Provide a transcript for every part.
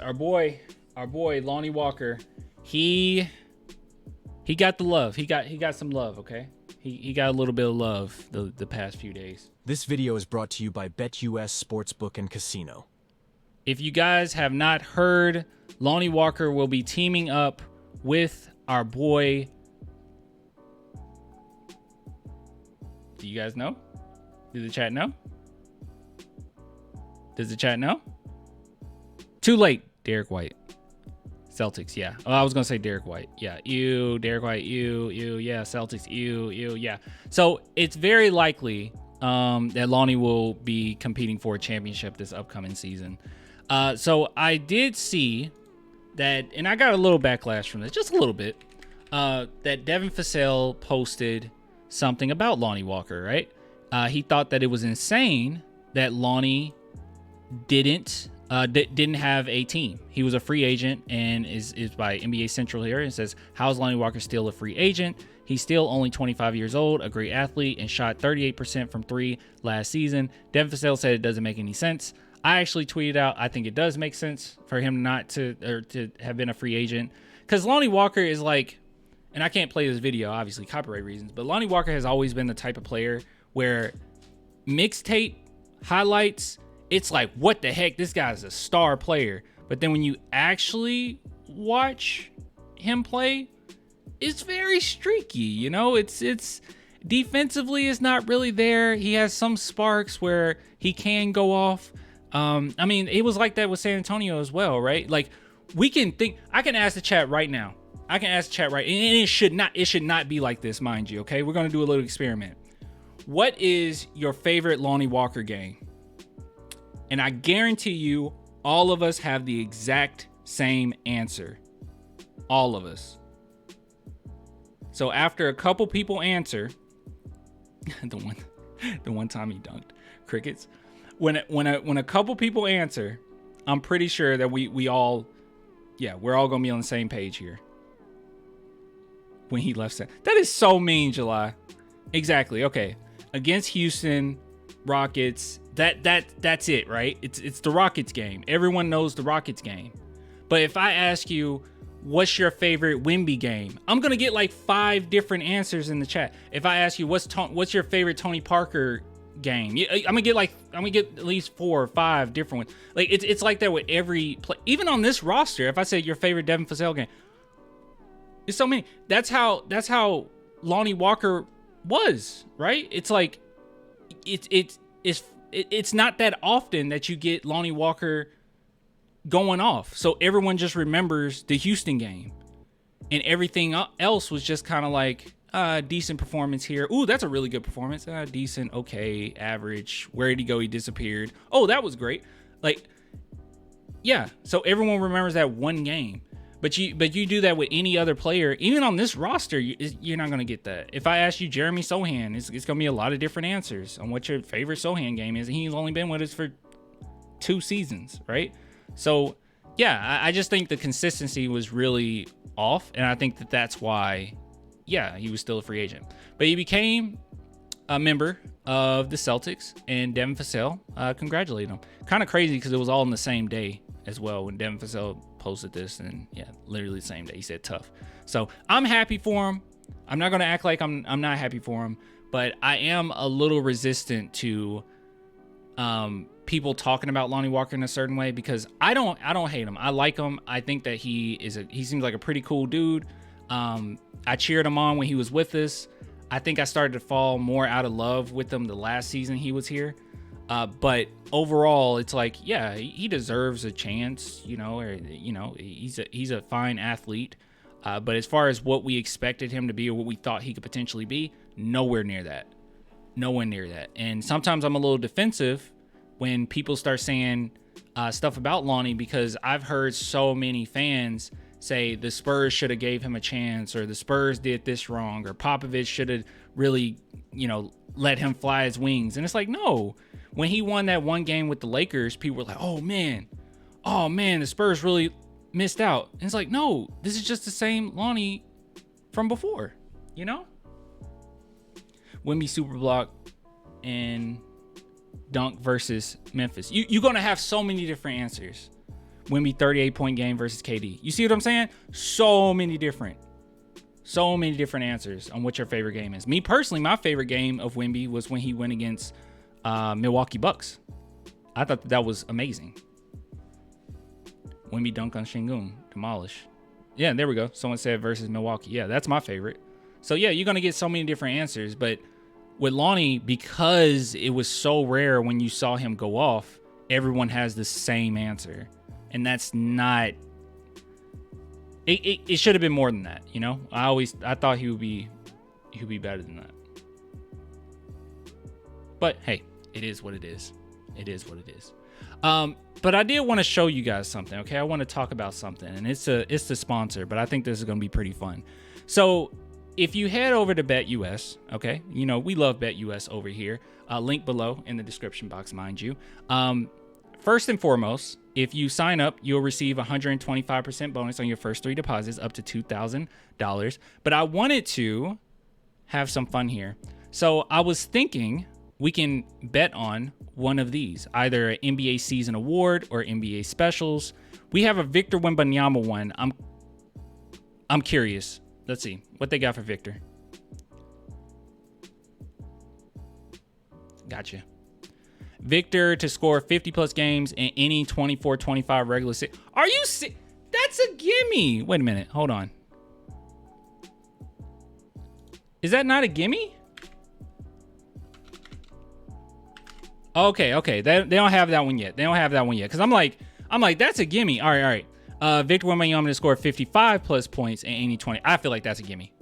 Our boy, Lonnie Walker, he got the love. He got some love. Okay, he got a little bit of love the past few days. This video is brought to you by BetUS Sportsbook and Casino. If you guys have not heard, Lonnie Walker will be teaming up with our boy. Do you guys know? Do the chat know? Does the chat know? Too late. Derek White. Celtics, yeah. Oh, I was going to say Derek White. Yeah. Derek White, yeah. Celtics, yeah. So it's very likely that Lonnie will be competing for a championship this upcoming season. So I did see that, and I got a little backlash from this, just a little bit, that Devin Vassell posted something about Lonnie Walker, right? He thought that it was insane that Lonnie didn't have a team. He was a free agent and is by NBA Central here and says, how is Lonnie Walker still a free agent? He's still only 25 years old, a great athlete, and shot 38% from three last season. Devin Vassell said it doesn't make any sense. I actually tweeted out, I think it does make sense for him not to have been a free agent, because Lonnie Walker is like, and I can't play this video, obviously copyright reasons, but Lonnie Walker has always been the type of player where mixtape highlights, it's like, what the heck, this guy's a star player. But then when you actually watch him play, it's very streaky, you know? It's defensively is not really there. He has some sparks where he can go off. I mean, it was like that with San Antonio as well, right? Like, we can think, I can ask the chat right now. And it should not be like this, mind you, okay? We're going to do a little experiment. What is your favorite Lonnie Walker game? And I guarantee you, all of us have the exact same answer. All of us. So after a couple people answer, the one time he dunked crickets, when a couple people answer, I'm pretty sure that we're all gonna be on the same page here. When he left set, that is so mean, July. Exactly. Okay, against Houston Rockets. That's it, right? It's the Rockets game. Everyone knows the Rockets game. But if I ask you, what's your favorite Wemby game? I'm gonna get like 5 different answers in the chat. If I ask you, what's your favorite Tony Parker game? I'm gonna get at least 4 or 5 different ones. Like it's like that with every play. Even on this roster, if I say your favorite Devin Vassell game, it's so many. That's how Lonnie Walker was, right? It's like it's not that often that you get Lonnie Walker going off. So everyone just remembers the Houston game, and everything else was just kind of like decent performance here. Ooh, that's a really good performance. Decent, okay, average. Where did he go? He disappeared. Oh, that was great. Like, yeah. So everyone remembers that one game. But you do that with any other player, even on this roster, you're not going to get that. If I ask you Jeremy Sohan, it's going to be a lot of different answers on what your favorite Sohan game is. And he's only been with us for 2 seasons, right? So, yeah, I just think the consistency was really off. And I think that's why, yeah, he was still a free agent. But he became a member of the Celtics, and Devin Vassell congratulated him. Kind of crazy because it was all in the same day as well when Devin Vassell posted this, and yeah, literally the same day. He said tough. So I'm happy for him. I'm not going to act like I'm not happy for him, but I am a little resistant to people talking about Lonnie Walker in a certain way, because I don't hate him. I like him. I think that he seems like a pretty cool dude. I cheered him on when he was with us. I think I started to fall more out of love with him the last season he was here. But overall, it's like, yeah, he deserves a chance, you know, or, you know, he's a fine athlete. But as far as what we expected him to be or what we thought he could potentially be, nowhere near that. Nowhere near that. And sometimes I'm a little defensive when people start saying stuff about Lonnie, because I've heard so many fans say the Spurs should have gave him a chance, or the Spurs did this wrong, or Popovich should have really, you know, let him fly his wings. And it's like, no. When he won that one game with the Lakers, people were like, oh man, the Spurs really missed out. And it's like, no, this is just the same Lonnie from before, you know? Wemby Superblock and dunk versus Memphis. You're going to have so many different answers. Wemby 38-point game versus KD. You see what I'm saying? So many different answers on what your favorite game is. Me personally, my favorite game of Wemby was when he went against Milwaukee Bucks. I thought that was amazing. Wemby dunk on Şengün, demolish. Yeah, there we go. Someone said versus Milwaukee. Yeah, that's my favorite. So yeah, you're gonna get so many different answers. But with Lonnie, because it was so rare when you saw him go off, everyone has the same answer, and that's not. It should have been more than that, you know. I thought he would be better than that. But hey, it is what it is. It is what it is. But I did want to show you guys something. Okay, I want to talk about something, and it's the sponsor, but I think this is going to be pretty fun. So if you head over to BetUS, okay, you know we love BetUS over here. Link below in the description box, mind you. First and foremost, if you sign up, you'll receive 125% bonus on your first 3 deposits up to $2,000. But I wanted to have some fun here. So I was thinking we can bet on one of these, either an NBA season award or NBA specials. We have a Victor Wembanyama one. I'm curious. Let's see what they got for Victor. Gotcha. Victor to score 50 plus games in any 24-25 regular season. Are you that's a gimme. Wait a minute. Hold on. Is that not a gimme? Okay. They don't have that one yet. Because I'm like, that's a gimme. All right. Victor Wembanyama to score 55 plus points in any 20. I feel like that's a gimme.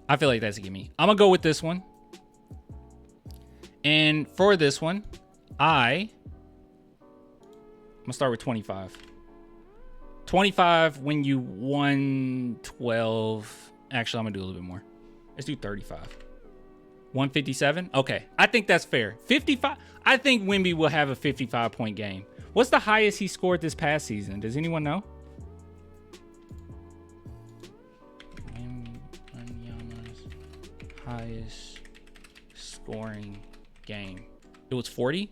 I'm gonna go with this one. And for this one, I'm gonna start with 25. 25 when you won 12. Actually, I'm gonna do a little bit more. Let's do 35. 157. Okay, I think that's fair. 55. I think Wemby will have a 55-point game. What's the highest he scored this past season? Does anyone know? Wembanyama's highest scoring game. It was 40.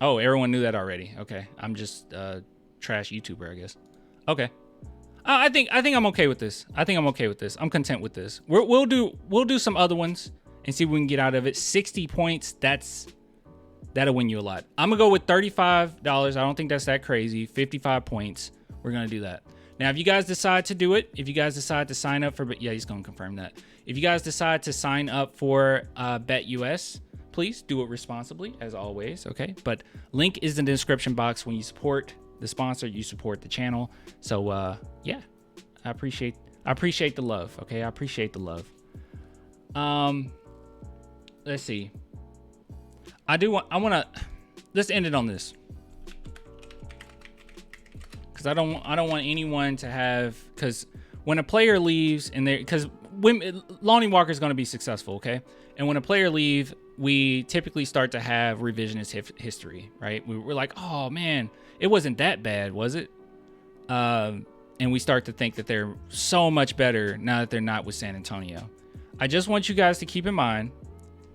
Oh, everyone knew that already. Okay, I'm just trash YouTuber, I guess. Okay, I think I'm okay with this. I'm content with this. We'll do some other ones and see what we can get out of it. 60 points. That'll win you a lot. I'm gonna go with $35. I don't think that's that crazy. 55 points. We're gonna do that. Now, if you guys decide to do it, if you guys decide to sign up for, yeah, he's gonna confirm that. If you guys decide to sign up for BetUS, please do it responsibly, as always, okay? But link is in the description box. When you support the sponsor, you support the channel. So, yeah, I appreciate the love, okay? I appreciate the love. Let's see. Let's end it on this. Because I don't want anyone to have, because when a player leaves because Lonnie Walker is going to be successful, okay? And when a player leaves, we typically start to have revisionist history, right? We're like, oh man, it wasn't that bad, was it? And we start to think that they're so much better now that they're not with San Antonio. I just want you guys to keep in mind,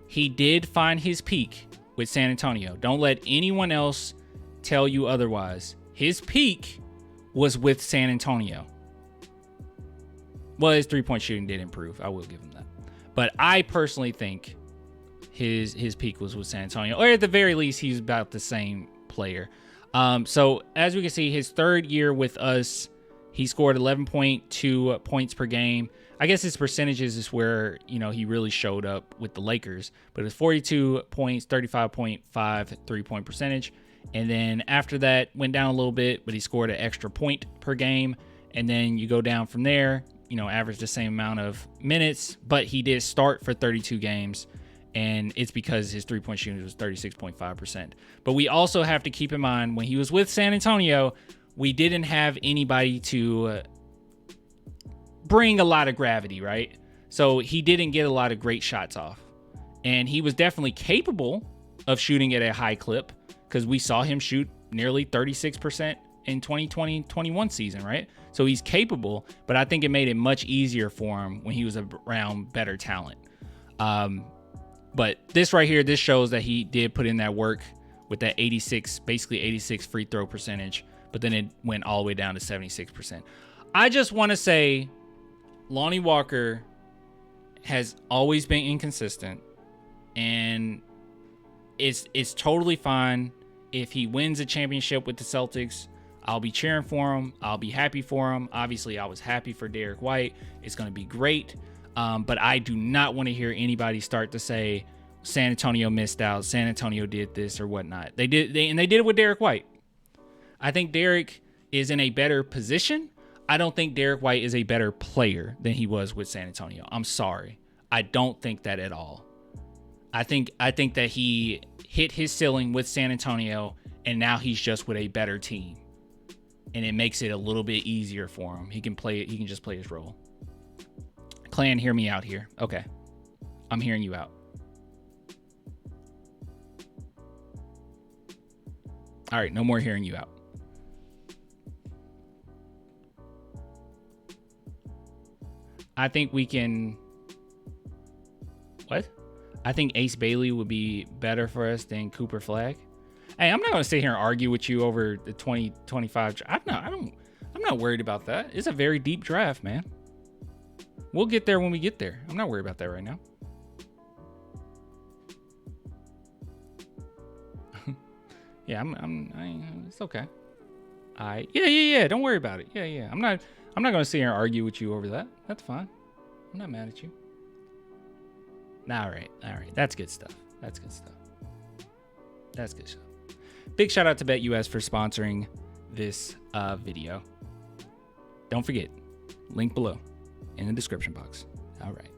he did find his peak with San Antonio. Don't let anyone else tell you otherwise. His peak was with San Antonio. Well, his three-point shooting did improve. I will give him that. But I personally think his peak was with San Antonio. Or at the very least, he's about the same player. So as we can see, his third year with us, he scored 11.2 points per game. I guess his percentages is where, he really showed up with the Lakers. But it was 42 points, 35.5 three-point percentage. And then after that, went down a little bit, but he scored an extra point per game. And then you go down from there, averaged the same amount of minutes. But he did start for 32 games. And it's because his three-point shooting was 36.5%. But we also have to keep in mind, when he was with San Antonio, we didn't have anybody to bring a lot of gravity, right? So he didn't get a lot of great shots off. And he was definitely capable of shooting at a high clip, because we saw him shoot nearly 36% in 2020-21 season, right? So he's capable, but I think it made it much easier for him when he was around better talent. But this right here, this shows that he did put in that work with that 86, basically 86 free throw percentage, but then it went all the way down to 76%. I just want to say Lonnie Walker has always been inconsistent, and it's totally fine if he wins a championship with the Celtics. I'll be cheering for him. I'll be happy for him. Obviously, I was happy for Derek White. It's going to be great. But I do not want to hear anybody start to say San Antonio missed out, San Antonio did this or whatnot. They did it with Derek White. I think Derek is in a better position. I don't think Derek White is a better player than he was with San Antonio. I'm sorry. I don't think that at all. I think that he hit his ceiling with San Antonio, and now he's just with a better team. And it makes it a little bit easier for him. He can just play his role. Clan, hear me out here. Okay. I'm hearing you out. All right, no more hearing you out. I think we can... What? I think Ace Bailey would be better for us than Cooper Flagg. Hey, I'm not going to sit here and argue with you over the 2025. I'm not worried about that. It's a very deep draft, man. We'll get there when we get there. I'm not worried about that right now. Yeah, it's okay. Yeah. Don't worry about it. Yeah. I'm not going to sit here and argue with you over that. That's fine. I'm not mad at you. All right. That's good stuff. That's good stuff. Big shout out to BetUS for sponsoring this video. Don't forget, link below in the description box. All right.